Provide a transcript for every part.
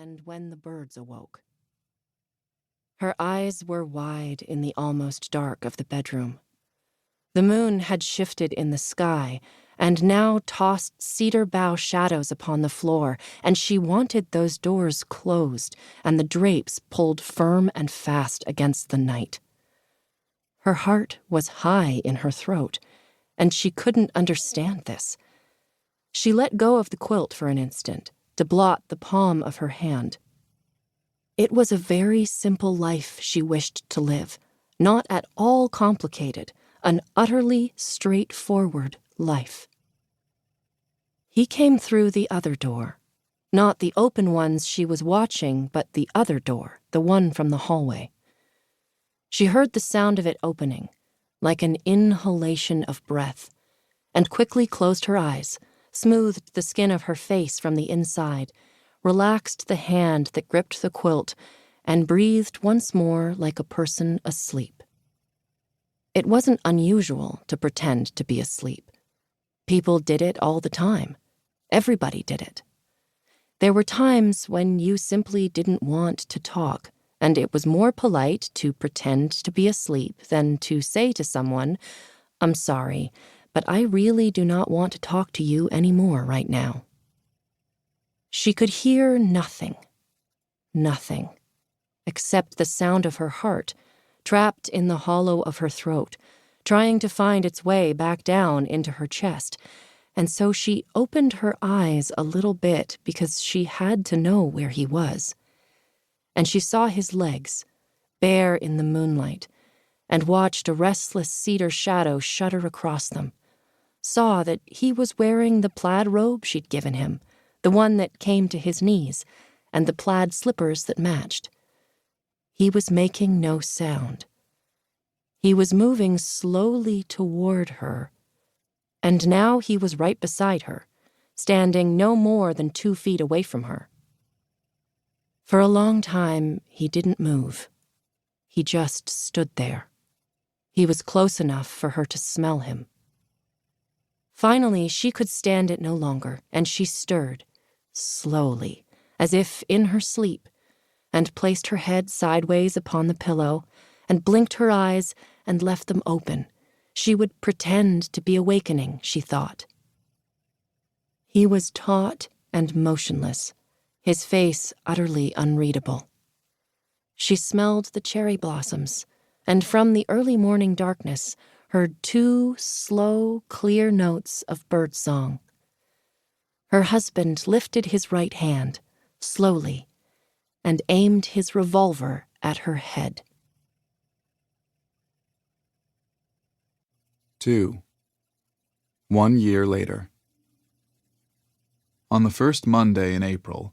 and when the birds awoke. Her eyes were wide in the almost dark of the bedroom. The moon had shifted in the sky, and now tossed cedar bough shadows upon the floor, and she wanted those doors closed and the drapes pulled firm and fast against the night. Her heart was high in her throat, and she couldn't understand this. She let go of the quilt for an instant, to blot the palm of her hand. It was a very simple life she wished to live, not at all complicated, an utterly straightforward life. He came through the other door, not the open ones she was watching, but the other door, the one from the hallway. She heard the sound of it opening, like an inhalation of breath, and quickly closed her eyes, smoothed the skin of her face from the inside, relaxed the hand that gripped the quilt, and breathed once more like a person asleep. It wasn't unusual to pretend to be asleep. People did it all the time. Everybody did it. There were times when you simply didn't want to talk, and it was more polite to pretend to be asleep than to say to someone, "I'm sorry, but I really do not want to talk to you anymore right now." She could hear nothing, except the sound of her heart, trapped in the hollow of her throat, trying to find its way back down into her chest, and so she opened her eyes a little bit because she had to know where he was. And she saw his legs, bare in the moonlight, and watched a restless cedar shadow shudder across them, saw that he was wearing the plaid robe she'd given him, the one that came to his knees, and the plaid slippers that matched. He was making no sound. He was moving slowly toward her, and now he was right beside her, standing no more than 2 feet away from her. For a long time, he didn't move. He just stood there. He was close enough for her to smell him. Finally, she could stand it no longer, and she stirred, slowly, as if in her sleep, and placed her head sideways upon the pillow, and blinked her eyes and left them open. She would pretend to be awakening, she thought. He was taut and motionless, his face utterly unreadable. She smelled the cherry blossoms, and from the early morning darkness heard 2 slow, clear notes of birdsong. Her husband lifted his right hand, slowly, and aimed his revolver at her head. 2. 1 year later. On the first Monday in April,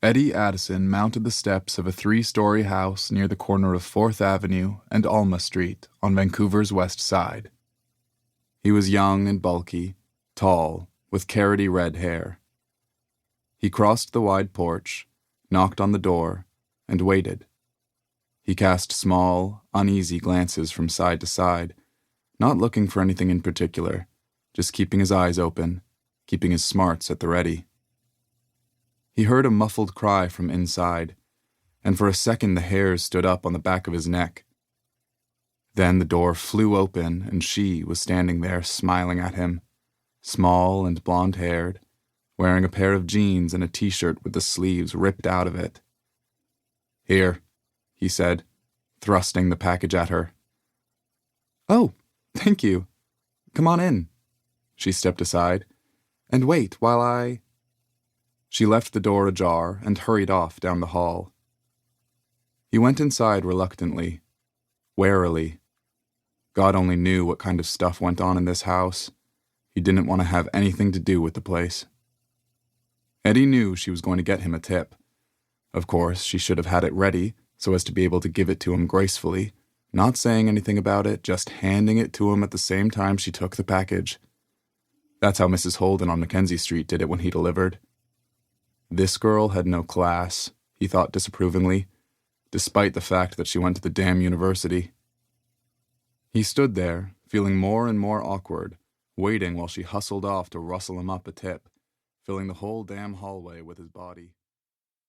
Eddie Addison mounted the steps of a 3-story house near the corner of 4th Avenue and Alma Street on Vancouver's west side. He was young and bulky, tall, with carroty red hair. He crossed the wide porch, knocked on the door, and waited. He cast small, uneasy glances from side to side, not looking for anything in particular, just keeping his eyes open, keeping his smarts at the ready. He heard a muffled cry from inside, and for a second the hairs stood up on the back of his neck. Then the door flew open, and she was standing there smiling at him, small and blonde-haired, wearing a pair of jeans and a t-shirt with the sleeves ripped out of it. "Here," he said, thrusting the package at her. "Oh, thank you. Come on in." She stepped aside. "And wait while I—" She left the door ajar and hurried off down the hall. He went inside reluctantly, warily. God only knew what kind of stuff went on in this house. He didn't want to have anything to do with the place. Eddie knew she was going to get him a tip. Of course, she should have had it ready so as to be able to give it to him gracefully, not saying anything about it, just handing it to him at the same time she took the package. That's how Mrs. Holden on Mackenzie Street did it when he delivered. This girl had no class, he thought disapprovingly, despite the fact that she went to the damn university. He stood there, feeling more and more awkward, waiting while she hustled off to rustle him up a tip, filling the whole damn hallway with his body.